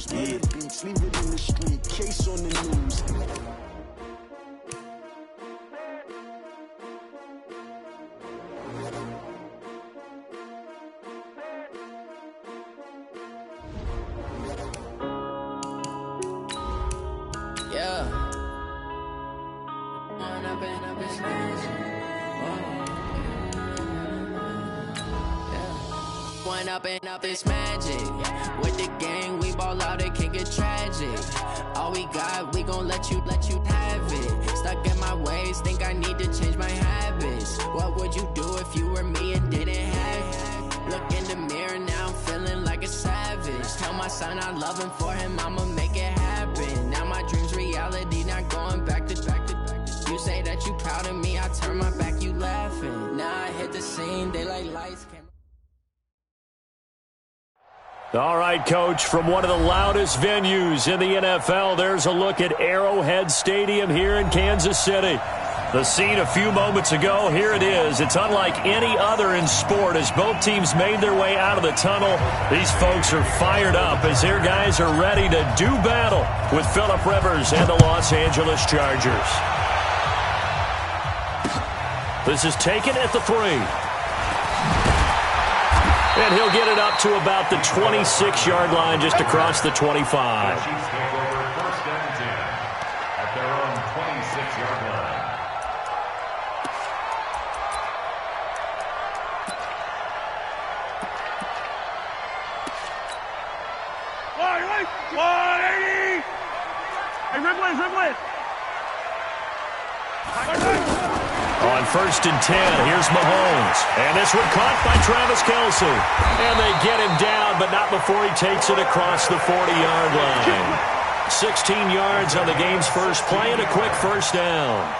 shoes. Leave the beats, leave it in the street. Case on the news. Up it's magic. With the gang, we ball out, it can get tragic. All we got, we gon' let you have it. Stuck in my ways, think I need to change my habits. What would you do if you were me and didn't have it? Look in the mirror, now I'm feeling like a savage. Tell my son I love him, for him I'ma make it happen. Now my dream's reality, not going back to. You say that you proud of me, I turn my back, you laughing. Now I hit the scene, they like lights, camera. All right, Coach, from one of the loudest venues in the NFL, there's a look at Arrowhead Stadium here in Kansas City. The scene a few moments ago, here it is. It's unlike any other in sport as both teams made their way out of the tunnel. These folks are fired up as their guys are ready to do battle with Phillip Rivers and the Los Angeles Chargers. This is taken at the 3. And he'll get it up to about the 26-yard line, just across the 25. The Chiefs take over first and 10 at their own 26-yard line. Hey, Ridley! On first and 10, here's Mahomes. And this one caught by Travis Kelce. And they get him down, but not before he takes it across the 40-yard line. 16 yards on the game's first play and a quick first down.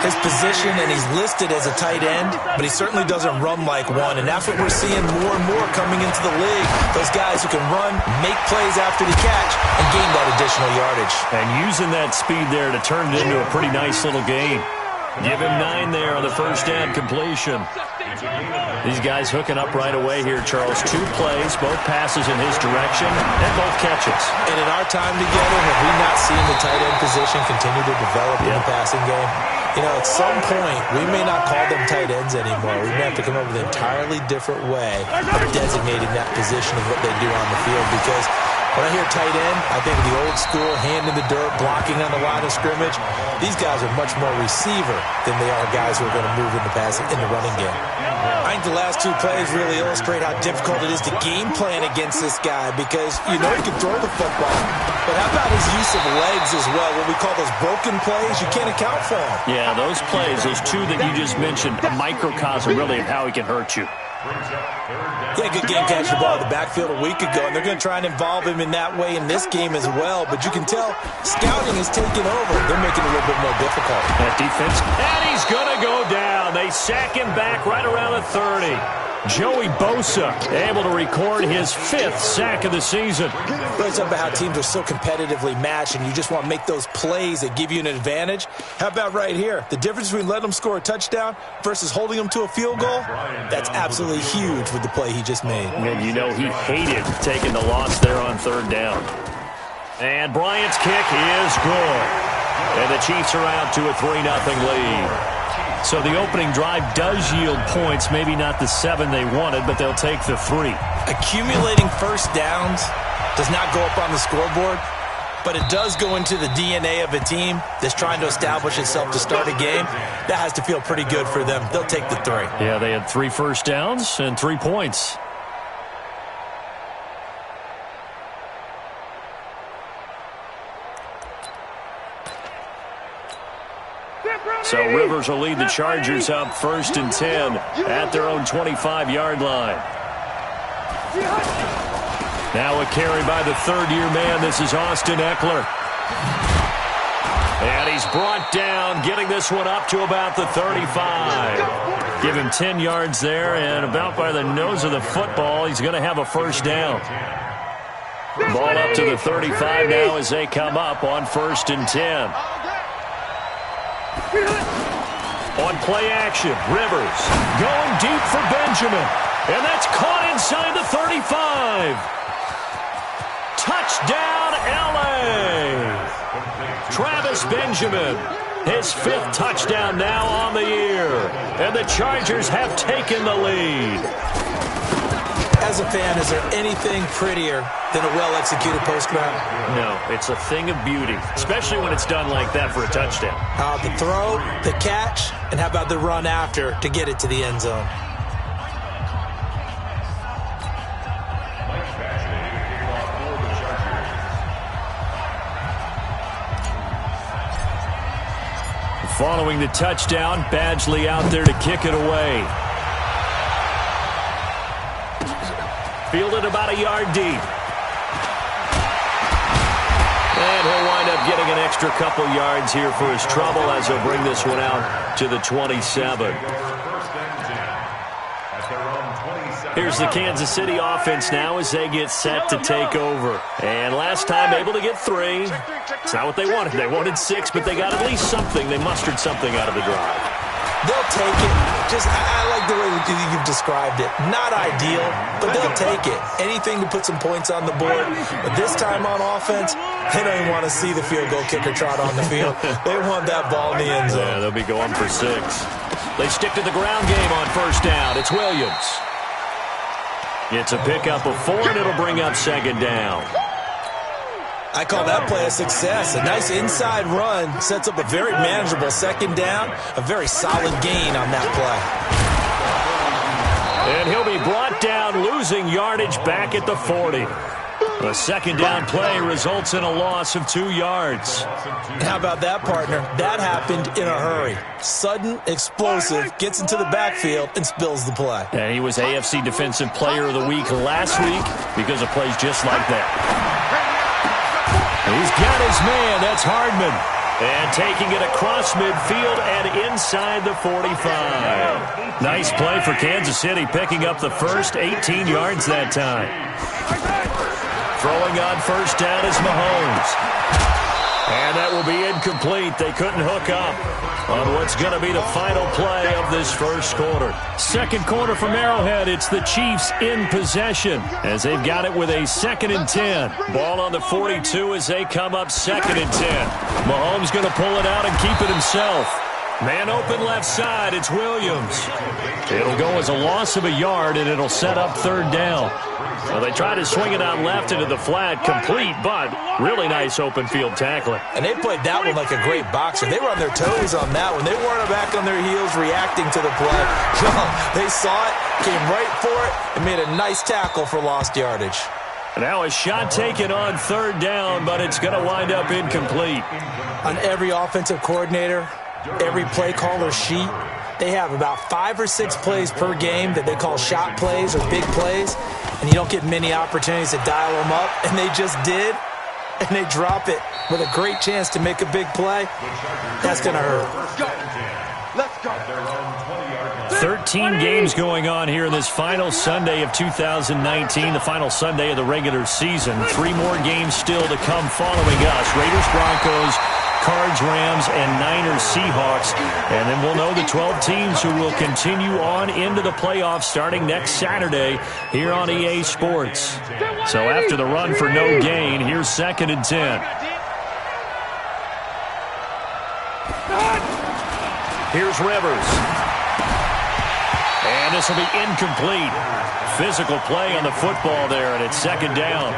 His position, and he's listed as a tight end, but he certainly doesn't run like one, and that's what we're seeing more and more coming into the league. Those guys who can run, make plays after the catch, and gain that additional yardage. And using that speed there to turn it into a pretty nice little game. Give him 9 there on the first down completion. These guys hooking up right away here, Charles. 2 plays, both passes in his direction, and both catches. And in our time together, have we not seen the tight end position continue to develop in the passing game? You know, at some point, we may not call them tight ends anymore. We may have to come up with an entirely different way of designating that position of what they do on the field, because when I hear tight end, I think of the old school, hand in the dirt, blocking on the line of scrimmage. These guys are much more receiver than they are guys who are going to move in the running game. I think the last 2 plays really illustrate how difficult it is to game plan against this guy, because you know he can throw the football, but how about his use of legs as well? What we call those broken plays, you can't account for them. Yeah, those plays, those 2 that you just mentioned, a microcosm really of how he can hurt you. Yeah, good game catching the ball in the backfield a week ago, and they're going to try and involve him in that way in this game as well. But you can tell scouting is taking over. They're making it a little bit more difficult. That defense, and he's going to go down. They sack him back right around the 30. Joey Bosa able to record his 5th sack of the season. Really talking about how teams are so competitively matched, and you just want to make those plays that give you an advantage. How about right here? The difference between letting them score a touchdown versus holding them to a field goal, that's absolutely huge with the play he just made. And you know he hated taking the loss there on 3rd down. And Bryant's kick is good. And the Chiefs are out to a 3-0 lead. So the opening drive does yield points, maybe not the 7 they wanted, but they'll take the 3. Accumulating first downs does not go up on the scoreboard, but it does go into the DNA of a team that's trying to establish itself to start a game. That has to feel pretty good for them. They'll take the 3. Yeah, they had 3 first downs and 3 points. So Rivers will lead the Chargers up first and 10 at their own 25-yard line. Now a carry by the 3rd-year man. This is Austin Eckler. And he's brought down, getting this one up to about the 35. Give him 10 yards there, and about by the nose of the football, he's going to have a first down. Ball up to the 35 now as they come up on first and 10. On play action, Rivers going deep for Benjamin. And that's caught inside the 35. Touchdown, LA! Travis Benjamin, his 5th touchdown now on the year. And the Chargers have taken the lead. As a fan, is there anything prettier than a well-executed post-grab? No, it's a thing of beauty, especially when it's done like that for a touchdown. The throw, the catch, and how about the run after to get it to the end zone? Following the touchdown, Badgley out there to kick it away. Fielded about a yard deep. And he'll wind up getting an extra couple yards here for his trouble as he'll bring this one out to the 27. Here's the Kansas City offense now as they get set to take over. And last time able to get 3. It's not what they wanted. They wanted 6, but they got at least something. They mustered something out of the drive. They'll take it. I like the way you've described it. Not ideal, but they'll take it. Anything to put some points on the board. But this time on offense, they don't even want to see the field goal kicker trot on the field. They want that ball in the end zone. Yeah, they'll be going for 6. They stick to the ground game on first down. It's Williams. It's a pickup of 4, and it'll bring up second down. I call that play a success. A nice inside run sets up a very manageable second down. A very solid gain on that play. And he'll be brought down, losing yardage back at the 40. A second down play results in a loss of 2 yards. How about that, partner? That happened in a hurry. Sudden, explosive, gets into the backfield, and spills the play. And he was AFC Defensive Player of the Week last week because of plays just like that. He's got his man. That's Hardman. And taking it across midfield and inside the 45. Nice play for Kansas City, picking up the first 18 yards that time. Throwing on first down is Mahomes. And that will be incomplete. They couldn't hook up on what's going to be the final play of this first quarter. Second quarter from Arrowhead. It's the Chiefs in possession as they've got it with a 2nd and 10. Ball on the 42 as they come up 2nd and 10. Mahomes going to pull it out and keep it himself. Man open left side. It's Williams. It'll go as a loss of a yard, and it'll set up 3rd down. Well, they try to swing it out left into the flat, complete, but really nice open field tackling. And they played that one like a great boxer. They were on their toes on that one. They weren't back on their heels reacting to the play. They saw it, came right for it, and made a nice tackle for lost yardage. Now a shot taken on 3rd down, but it's going to wind up incomplete. On every offensive coordinator, every play caller sheet, they have about 5 or 6 plays per game that they call shot plays or big plays, and you don't get many opportunities to dial them up, and they just did, and they drop it with a great chance to make a big play. That's going to hurt. Let's go. 13 games going on here in this final Sunday of 2019, the final Sunday of the regular season. 3 more games still to come following us. Raiders, Broncos, Cards, Rams, and Niners, Seahawks. And then we'll know the 12 teams who will continue on into the playoffs starting next Saturday here on EA Sports. So after the run for no gain, here's 2nd and 10. Here's Rivers. And this will be incomplete. Physical play on the football there, and it's 2nd down.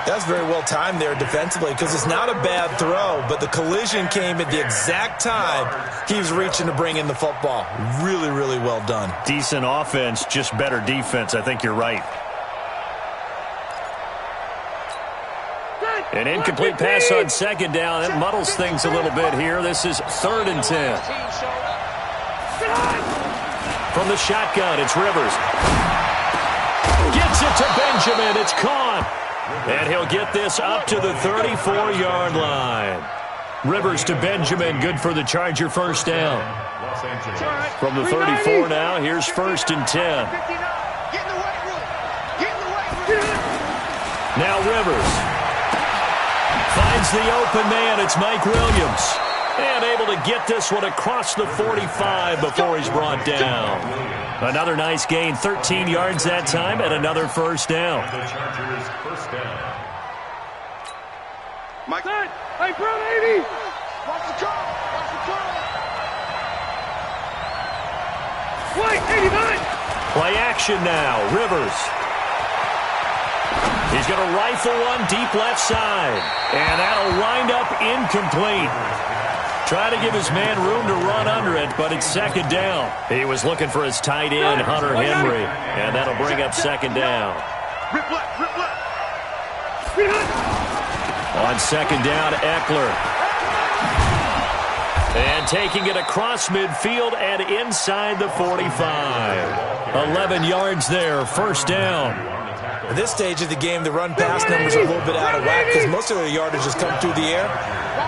That's very well timed there defensively because it's not a bad throw, but the collision came at the exact time he was reaching to bring in the football. Really, really well done. Decent offense, just better defense. I think you're right. An incomplete pass on 2nd down. It muddles things a little bit here. This is 3rd and 10. From the shotgun, it's Rivers. Gets it to Benjamin. It's caught. And he'll get this up to the 34-yard line. Rivers to Benjamin, good for the Charger first down. From the 34 now, here's 1st and 10. Now Rivers finds the open man. It's Mike Williams. And able to get this one across the 45 before he's brought down. Another nice gain, 13 yards that time, and another first down. Mike. Hey, bro, 80. Watch the car. Watch the car. Wait, 89. Play action now. Rivers. He's going to rifle one deep left side. And that'll wind up incomplete. Try to give his man room to run under it, but it's second down. He was looking for his tight end, Hunter Henry. And that'll bring up second down. Rip left, rip left. On second down, Eckler. And taking it across midfield and inside the 45. 11 yards there, first down. At this stage of the game, the run-pass numbers are a little bit out of whack because most of their yardage has come through the air.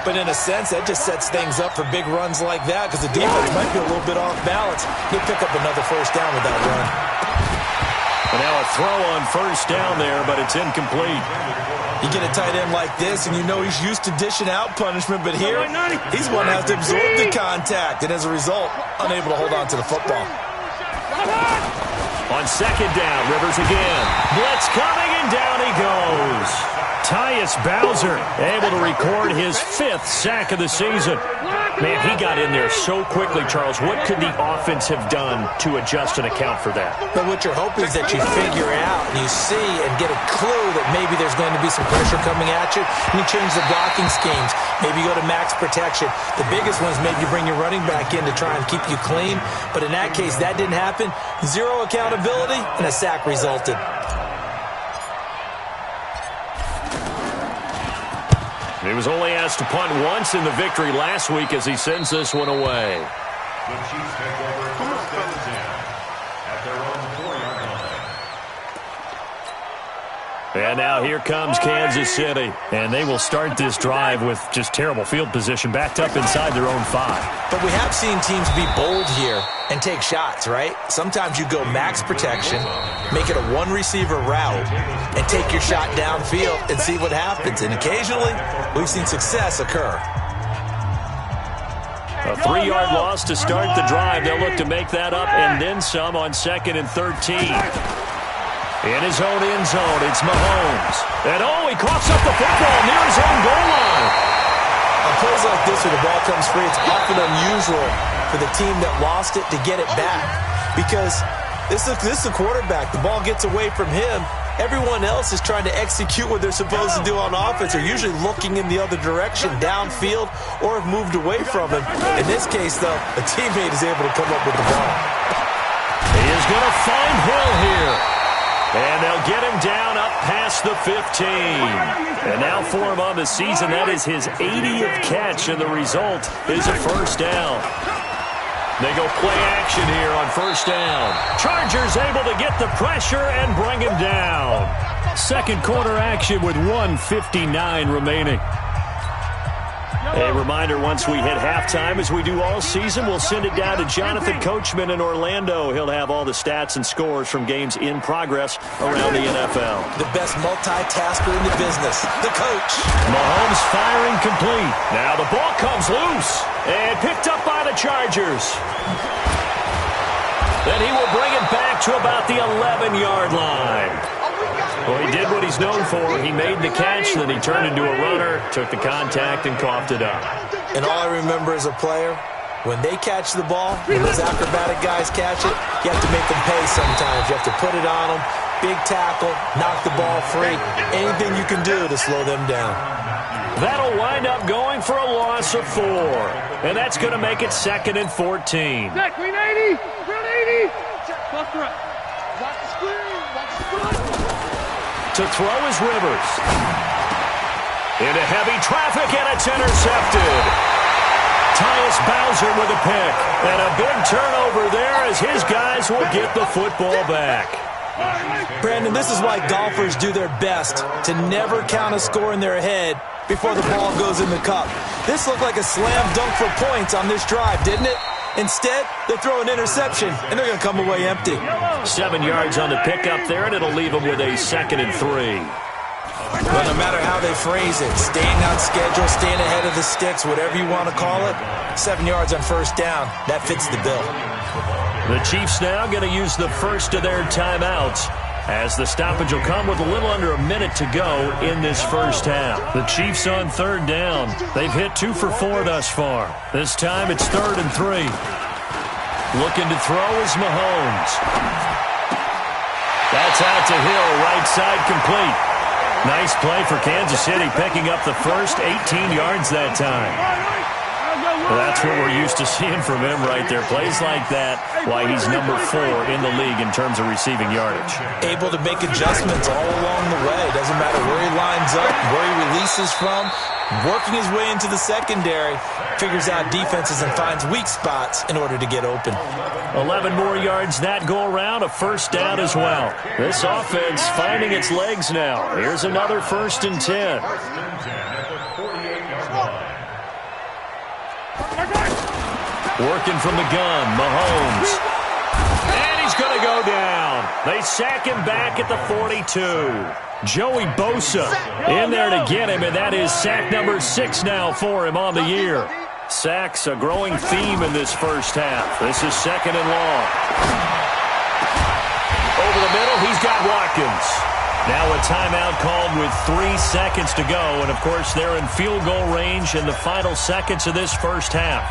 But in a sense, that just sets things up for big runs like that because the defense might be a little bit off balance. He'll pick up another first down with that run. And now a throw on first down there, but it's incomplete. You get a tight end like this, and you know he's used to dishing out punishment, but here, he's one that has to absorb the contact, and as a result, unable to hold on to the football. On second down, Rivers again. Blitz coming, and down he goes. Tyus Bowser able to record his 5th sack of the season. Man, he got in there so quickly, Charles. What could the offense have done to adjust and account for that? But what you're hoping is that you figure out and you see and get a clue that maybe there's going to be some pressure coming at you, and you change the blocking schemes. Maybe you go to max protection. The biggest one is maybe you bring your running back in to try and keep you clean. But in that case, that didn't happen. Zero accountability, and a sack resulted. He was only asked to punt once in the victory last week as he sends this one away. The Chiefs take over first and 10 at their own 4-yard line. And now here comes Kansas City. And they will start this drive with just terrible field position, backed up inside their own 5. But we have seen teams be bold here and take shots, right? Sometimes you go max protection, make it a one-receiver route, and take your shot downfield and see what happens. And occasionally, we've seen success occur. A 3-yard loss to start the drive. They'll look to make that up and then some on 2nd and 13. In his own end zone, it's Mahomes. And he coughs up the football near his own goal line. On plays like this where the ball comes free, it's often unusual for the team that lost it to get it back. Because this is a quarterback. The ball gets away from him. Everyone else is trying to execute what they're supposed to do on offense. They're usually looking in the other direction, downfield, or have moved away from him. In this case, though, a teammate is able to come up with the ball. He is going to find Hill here. And they'll get him down up past the 15. And now for him on the season, that is his 80th catch, and the result is a first down. They go play action here on first down. Chargers able to get the pressure and bring him down. Second quarter action with 1:59 remaining. A reminder, once we hit halftime, as we do all season, we'll send it down to Jonathan Coachman in Orlando. He'll have all the stats and scores from games in progress around the NFL. The best multitasker in the business, the coach. Mahomes firing complete. Now the ball comes loose and picked up by the Chargers. Then he will bring it back to about the 11-yard line. Well, he did what he's known for. He made the catch, then he turned into a runner, took the contact, and coughed it up. And all I remember as a player, when they catch the ball, when those acrobatic guys catch it, you have to make them pay sometimes. You have to put it on them, big tackle, knock the ball free, anything you can do to slow them down. That'll wind up going for a loss of 4. And that's going to make it 2nd and 14. Zach, green 80. Green 80. Cluster up. Watch the screen. Watch the screen. To throw is Rivers. Into heavy traffic, and it's intercepted. Tyus Bowser with a pick. And a big turnover there as his guys will get the football back. Brandon, this is why golfers do their best to never count a score in their head before the ball goes in the cup. This looked like a slam dunk for points on this drive, didn't it? Instead, they throw an interception, and they're going to come away empty. 7 yards on the pickup there, and it'll leave them with a 2nd and 3. But no matter how they phrase it, staying on schedule, staying ahead of the sticks, whatever you want to call it, 7 yards on first down, that fits the bill. The Chiefs now going to use the first of their timeouts. as the stoppage will come with a little under a minute to go in this first half. The Chiefs on third down. They've hit 2 for 4 thus far. This time it's 3rd and 3. Looking to throw is Mahomes. That's out to Hill, right side complete. Nice play for Kansas City, picking up the first 18 yards that time. Well, that's what we're used to seeing from him right there. Plays like that, why he's number 4 in the league in terms of receiving yardage. Able to make adjustments all along the way. Doesn't matter where he lines up, where he releases from. Working his way into the secondary, figures out defenses and finds weak spots in order to get open. 11 more yards that go around, a first down as well. This offense finding its legs now. Here's another 1st and 10. Working from the gun, Mahomes. And he's going to go down. They sack him back at the 42. Joey Bosa in there to get him, and that is sack number 6 now for him on the year. Sacks a growing theme in this first half. This is 2nd and long. Over the middle, he's got Watkins. Now a timeout called with 3 seconds to go, and of course they're in field goal range in the final seconds of this first half.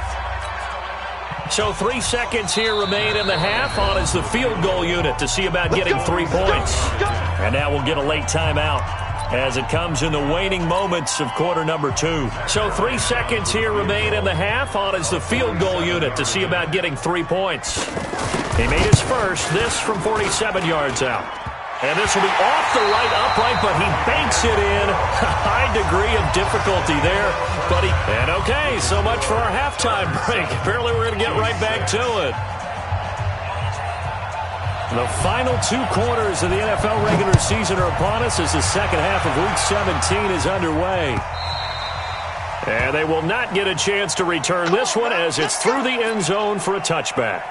So 3 seconds here remain in the half. On is the field goal unit to see about getting 3 points. And now we'll get a late timeout as it comes in the waning moments of quarter number 2. So 3 seconds here remain in the half. On is the field goal unit to see about getting 3 points. He made his first, this from 47 yards out. And this will be off the right upright, but he banks it in. A high degree of difficulty there, buddy. And okay, so much for our halftime break. Apparently we're going to get right back to it. The final 2 quarters of the NFL regular season are upon us as the second half of Week 17 is underway. And they will not get a chance to return this one as it's through the end zone for a touchback.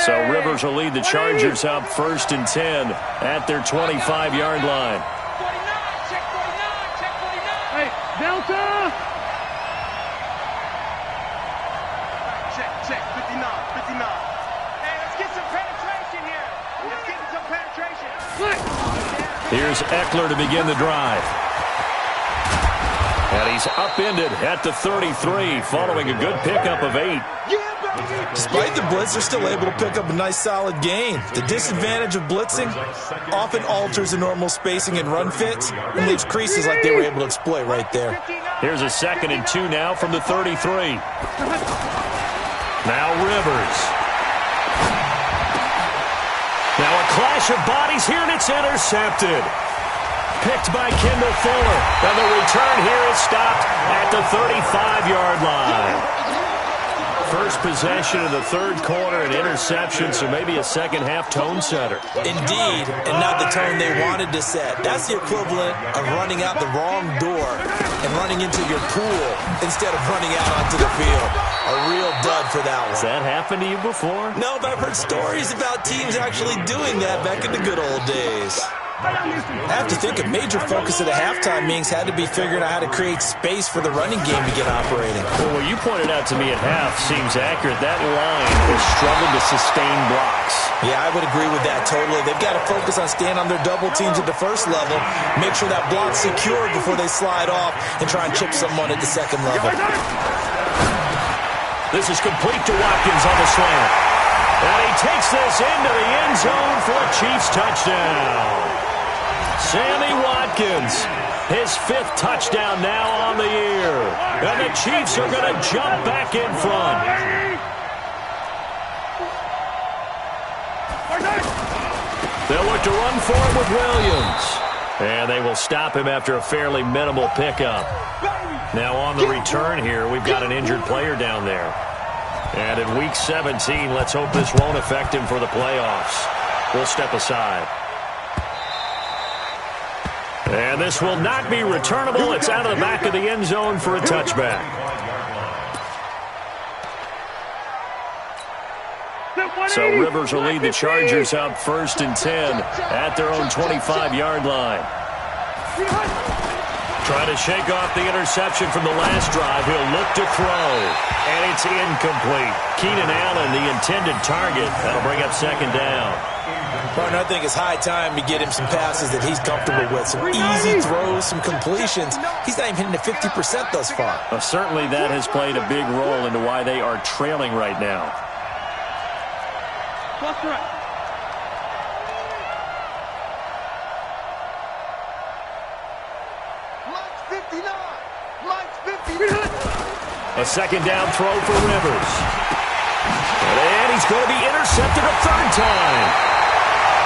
So Rivers will lead the Chargers up 1st and 10 at their 25-yard line. Hey, Delta! Check, 59. Hey, let's get some penetration here. Let's get some penetration. Here's Eckler to begin the drive. And he's upended at the 33 following a good pickup of 8. Despite the blitz, they're still able to pick up a nice solid gain. The disadvantage of blitzing often alters the normal spacing and run fits and leaves creases like they were able to exploit right there. Here's a 2nd and 2 now from the 33. Now Rivers. Now a clash of bodies here, and it's intercepted. Picked by Kendall Fuller. And the return here is stopped at the 35-yard line. First possession of the 3rd quarter, an interception, so maybe a second-half tone setter. Indeed, and not the tone they wanted to set. That's the equivalent of running out the wrong door and running into your pool instead of running out onto the field. A real dud for that one. Has that happened to you before? No, but I've heard stories about teams actually doing that back in the good old days. I have to think a major focus of the halftime meetings had to be figuring out how to create space for the running game to get operating. Well, what you pointed out to me at half seems accurate. That line has struggled to sustain blocks. Yeah, I would agree with that totally. They've got to focus on staying on their double teams at the first level, make sure that block's secured before they slide off and try and chip someone at the second level. This is complete to Watkins on the slant. And he takes this into the end zone for a Chiefs touchdown. Sammy Watkins, his 5th touchdown now on the year. And the Chiefs are going to jump back in front. They'll look to run forward with Williams. And they will stop him after a fairly minimal pickup. Now on the return here, we've got an injured player down there. And in Week 17, let's hope this won't affect him for the playoffs. We'll step aside. And this will not be returnable. It's out of the back of the end zone for a touchback. So Rivers will lead the Chargers out 1st and 10 at their own 25-yard line. Trying to shake off the interception from the last drive. He'll look to throw, and it's incomplete. Keenan Allen, the intended target. That'll bring up second down. Partner, I think it's high time to get him some passes that he's comfortable with. Some easy throws, some completions. He's not even hitting the 50% thus far. Certainly that has played a big role into why they are trailing right now. A second down throw for Rivers. And he's going to be intercepted a third time.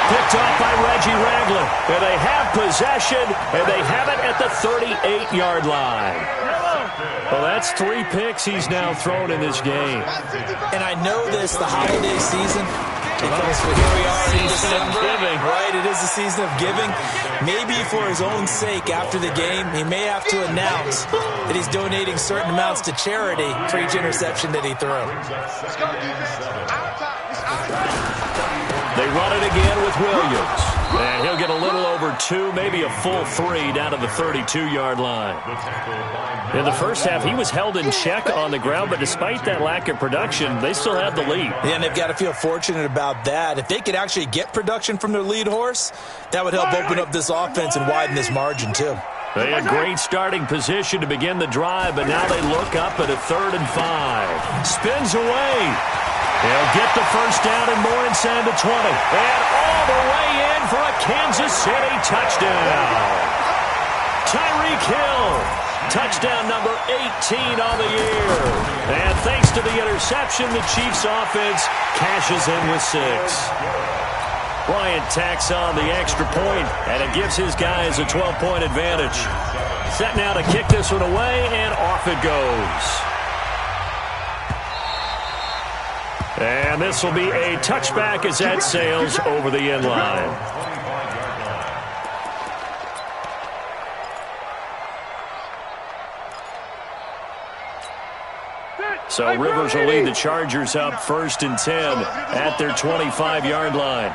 Picked off by Reggie Ragland. And they have possession, and they have it at the 38-yard line. Well, that's 3 picks he's now thrown in this game. And I know this, the holiday season, because here we are in December, right? It is the season of giving. Maybe for his own sake, after the game, he may have to announce that he's donating certain amounts to charity for each interception that he threw. They run it again with Williams. And he'll get a little over 2, maybe a full 3 down to the 32-yard line. In the first half, he was held in check on the ground, but despite that lack of production, they still have the lead. Yeah, and they've got to feel fortunate about that. If they could actually get production from their lead horse, that would help open up this offense and widen this margin, too. They had great starting position to begin the drive, but now they look up at a 3rd and 5. Spins away. He'll get the first down and more inside the 20. And all the way in for a Kansas City touchdown. Tyreek Hill, touchdown number 18 on the year. And thanks to the interception, the Chiefs offense cashes in with 6. Bryant tacks on the extra point, and it gives his guys a 12-point advantage. Set now to kick this one away, and off it goes. And this will be a touchback as that sails over the end line. So Rivers will lead the Chargers up 1st and 10 at their 25-yard line.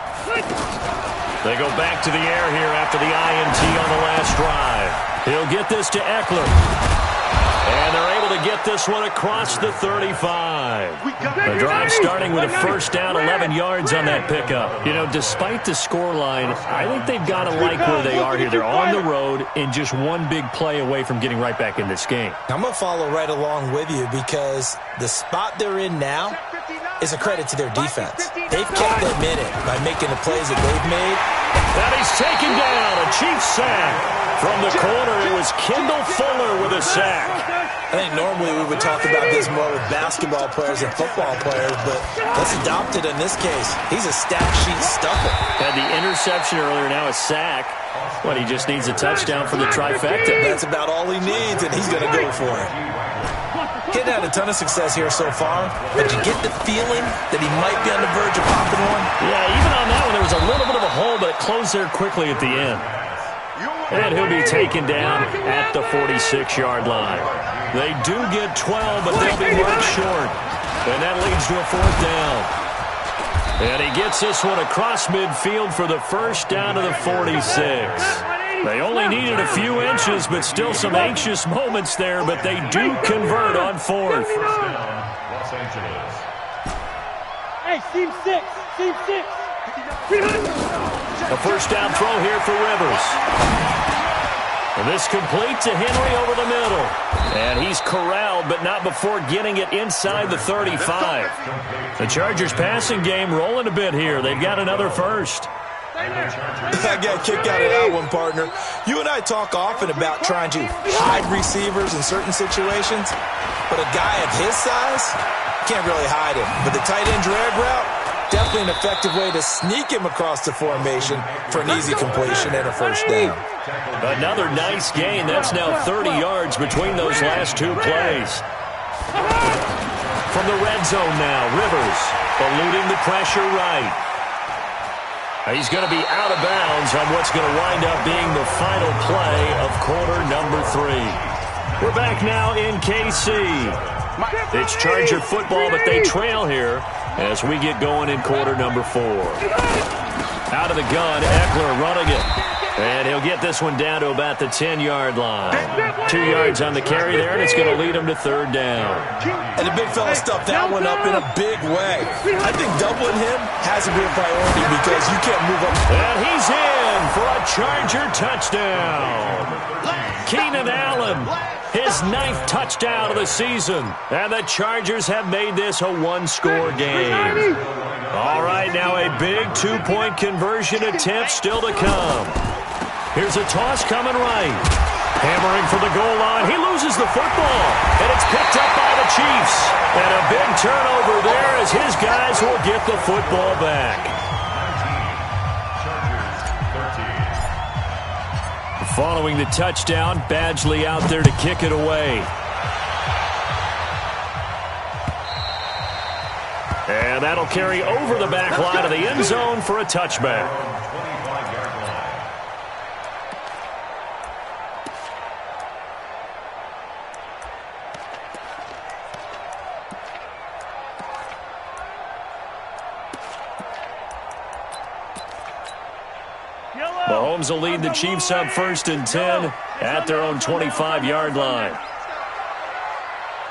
They go back to the air here after the INT on the last drive. He'll get this to Eckler. And they're able to get this one across the 35. The drive starting with a first down, 11 yards on that pickup. You know, despite the scoreline, I think they've got to like where they are here. They're on the road and just one big play away from getting right back in this game. I'm going to follow right along with you because the spot they're in now is a credit to their defense. They've kept them in it by making the plays that they've made. That he's taken down, a Chiefs sack. From the corner, it was Kendall Fuller with a sack. I think normally we would talk about this more with basketball players and football players, but let's adopt it in this case. He's a stat sheet stuffer. Had the interception earlier, now a sack. What, he just needs a touchdown for the trifecta. That's about all he needs, and he's going to go for it. He's had a ton of success here so far, but you get the feeling that he might be on the verge of popping one? Yeah, even on that one, there was a little bit of a hole, but it closed there quickly at the end. And he'll be taken down at the 46-yard line. They do get 12, but they'll be marked short. And that leads to a 4th down. And he gets this one across midfield for the first down to the 46. They only needed a few inches, but still some anxious moments there, but they do convert on 4th. Los Angeles. Hey, team 6. Team 6. A first down throw here for Rivers. And this complete to Henry over the middle. And he's corralled, but not before getting it inside the 35. The Chargers passing game rolling a bit here. They've got another first. I got a kick out of that one, partner. You and I talk often about trying to hide receivers in certain situations, but a guy of his size can't really hide him. But the tight end drag route, definitely an effective way to sneak him across the formation for an easy completion and a first down. Another nice gain. That's now 30 yards between those last 2 plays. From the red zone now, Rivers eluding the pressure right. He's going to be out of bounds on what's going to wind up being the final play of quarter number 3. We're back now in KC. It's Charger football, but they trail here as we get going in quarter number 4. Out of the gun, Eckler running it. And he'll get this one down to about the 10-yard line. 2 yards on the carry there, and it's going to lead him to third down. And the big fella stuffed that one up in a big way. I think doubling him has to be a priority because you can't move up. And he's in for a Charger touchdown. Keenan Allen, his 9th touchdown of the season. And the Chargers have made this a one-score game. All right, now a big 2-point conversion attempt still to come. Here's a toss coming right. Hammering for the goal line. He loses the football. And it's picked up by the Chiefs. And a big turnover there as his guys will get the football back. 13, following the touchdown, Badgley out there to kick it away. And that'll carry over the back line of the end zone for a touchback. Mahomes will lead the Chiefs up 1st and 10 at their own 25-yard line.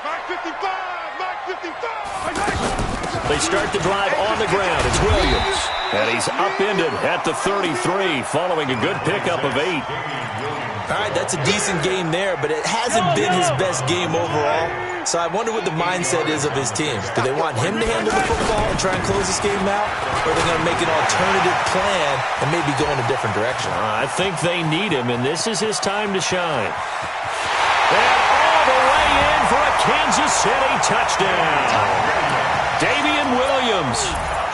Mark 55! Mark 55! They start the drive on the ground. It's Williams. And he's upended at the 33 following a good pickup of 8. All right, that's a decent game there, but it hasn't been his best game overall. So I wonder what the mindset is of his team. Do they want him to handle the football and try and close this game out? Or are they going to make an alternative plan and maybe go in a different direction? I think they need him, and this is his time to shine. And all the way in for a Kansas City touchdown. Damian Williams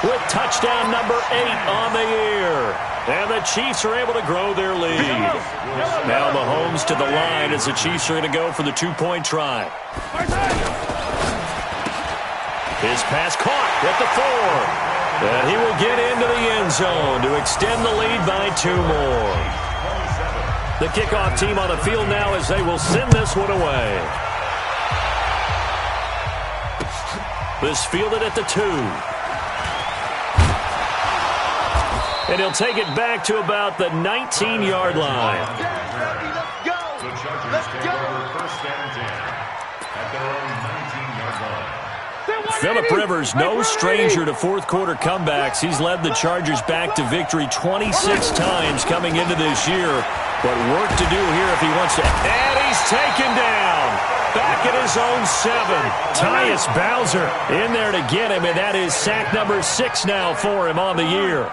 with touchdown number 8 on the year. And the Chiefs are able to grow their lead. Now Mahomes to the line as the Chiefs are going to go for the 2-point try. His pass caught at the 4. And he will get into the end zone to extend the lead by 2 more. The kickoff team on the field now as they will send this one away. This fielded at the 2. And he'll take it back to about the 19-yard line. The Chargers take over 1st and 10 at their own 19-yard line. Phillip Rivers, no stranger to fourth-quarter comebacks. He's led the Chargers back to victory 26 times coming into this year. But work to do here if he wants to. And he's taken down. Back at his own 7. Tyus Bowser in there to get him, and that is sack number 6 now for him on the year.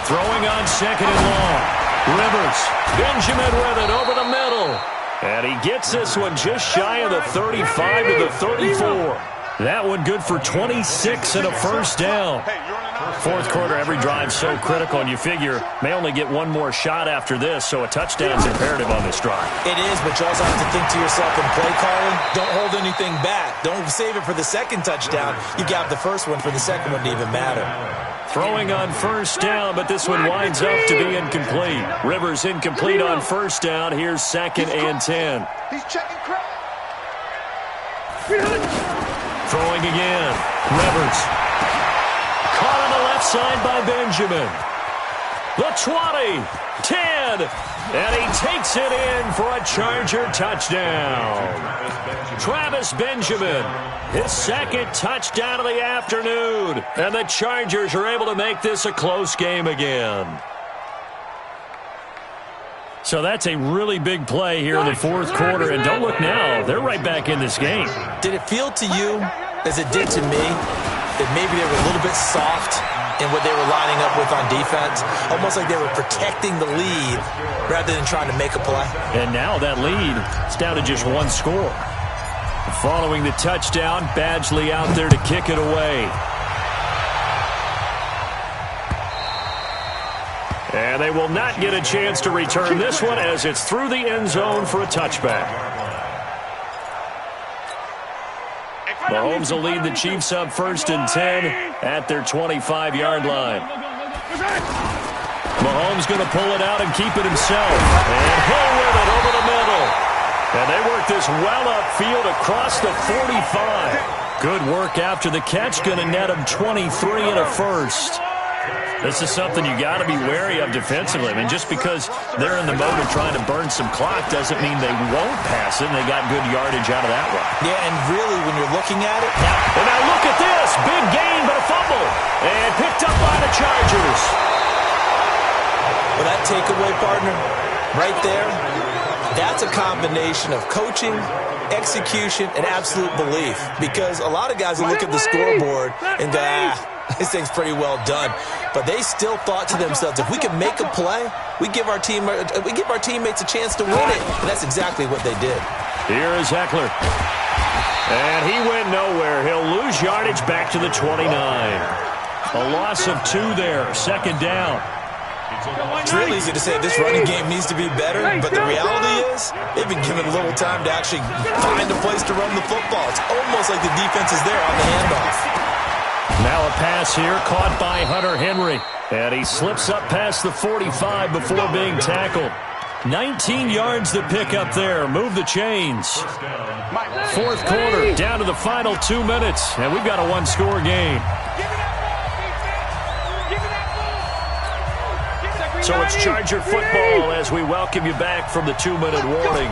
Throwing on 2nd and long. Rivers, Benjamin with it over the middle. And he gets this one just shy of the 35 to the 34. That one good for 26 and a first down. Fourth quarter, every drive so critical, and you figure may only get one more shot after this, so a touchdown's imperative on this drive. It is, but you also have to think to yourself in play calling, don't hold anything back. Don't save it for the second touchdown. You got the first one for the second one to even matter. Throwing on first down, but this one winds up to be incomplete. Rivers incomplete on first down. Here's 2nd and 10. He's checking crowd. Throwing again. Rivers. Caught on the left side by Benjamin. The 20, 10, and he takes it in for a Charger touchdown. Travis Benjamin, his 2nd touchdown of the afternoon, and the Chargers are able to make this a close game again. So that's a really big play here in the fourth quarter, and don't look now, they're right back in this game. Did it feel to you, as it did to me, that maybe they were a little bit soft in what they were lining up with on defense? Almost like they were protecting the lead rather than trying to make a play. And now that lead is down to just 1 score. Following the touchdown, Badgley out there to kick it away. And they will not get a chance to return this one as it's through the end zone for a touchback. Mahomes will lead the Chiefs up 1st and 10 at their 25-yard line. Mahomes going to pull it out and keep it himself. And Hill with it over the middle. And they work this well upfield across the 45. Good work after the catch. Going to net him 23 and a first. This is something you got to be wary of defensively. I mean, just because they're in the mode of trying to burn some clock doesn't mean they won't pass it, and they got good yardage out of that one. Yeah, and really, when you're looking at it... And now look at this. Big gain, but a fumble. And picked up by the Chargers. Well, that takeaway, partner, right there, that's a combination of coaching, execution, and absolute belief. Because a lot of guys will look at the scoreboard and go, this thing's pretty well done. But they still thought to themselves, if we can make a play, we give our teammates a chance to win it. And that's exactly what they did. Here is Eckler. And he went nowhere. He'll lose yardage back to the 29. A loss of 2 there. Second down. It's real easy to say this running game needs to be better, but the reality is they've been given little time to actually find a place to run the football. It's almost like the defense is there on the handoff. Now a pass here caught by Hunter Henry. And he slips up past the 45 before being tackled. 19 yards to pick up there. Move the chains. Fourth quarter, down to the final 2 minutes. And we've got a one-score game. So it's Charger football as we welcome you back from the 2-minute warning.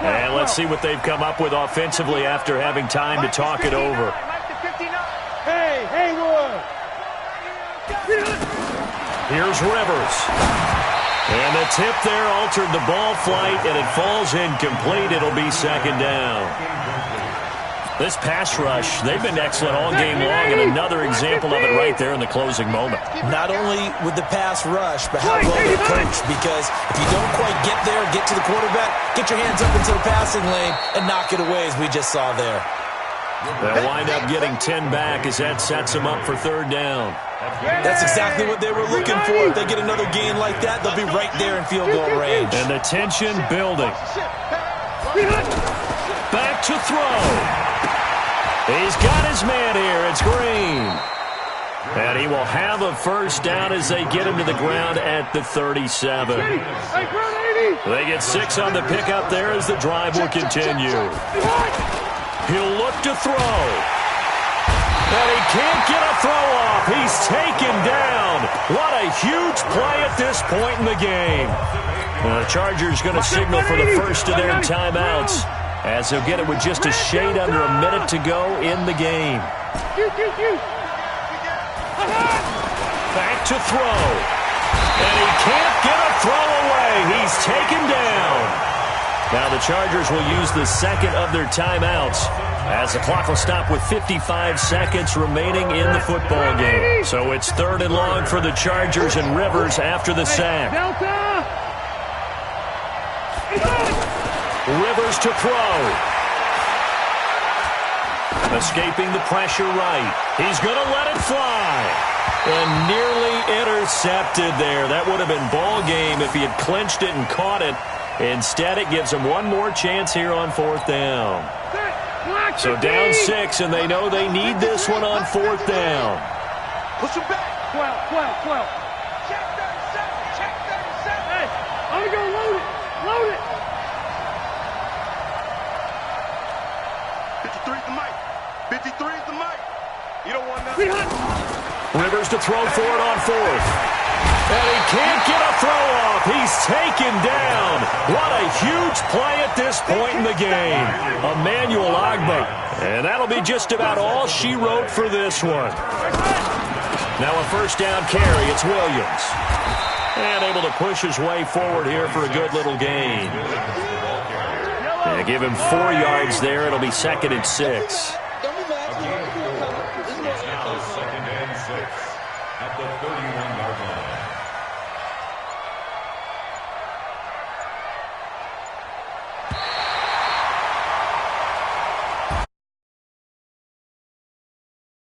And let's see what they've come up with offensively after having time to talk it over. Hey, Haywood! Here's Rivers. And the tip there altered the ball flight, and it falls incomplete. It'll be second down. This pass rush, they've been excellent all game long, and another example of it right there in the closing moment. Not only with the pass rush, but how well they're coached, because if you don't quite get there, get to the quarterback, get your hands up into the passing lane, and knock it away as we just saw there. They'll wind up getting 10 back as that sets them up for third down. That's exactly what they were looking for. If they get another gain like that, they'll be right there in field goal range. And the tension building. Back to throw. He's got his man here. It's Green. And he will have a first down as they get him to the ground at the 37. They get 6 on the pickup there as the drive will continue. He'll look to throw. And he can't get a throw off. He's taken down. What a huge play at this point in the game. The Chargers going to signal for the first of their timeouts as they'll get it with just a shade under a minute to go in the game. Back to throw. And he can't get a throw away. He's taken down. Now the Chargers will use the second of their timeouts as the clock will stop with 55 seconds remaining in the football game. So it's third and long for the Chargers and Rivers after the sack. Rivers to throw. Escaping the pressure right. He's going to let it fly. And nearly intercepted there. That would have been ball game if he had clinched it and caught it. Instead, it gives them one more chance here on fourth down. So down 6, and they know they need this one on fourth down. Push him back. 12. Check 37. Hey, I'm going to load it. 53 is the mic. 53 is the mic. You don't want nothing. Rivers to throw for it on fourth. And he can't get a throw off. He's taken down. What a huge play at this point in the game. Emmanuel Ogbah. And that'll be just about all she wrote for this one. Now a first down carry. It's Williams. And able to push his way forward here for a good little gain. And give him 4 yards there. It'll be second and 6.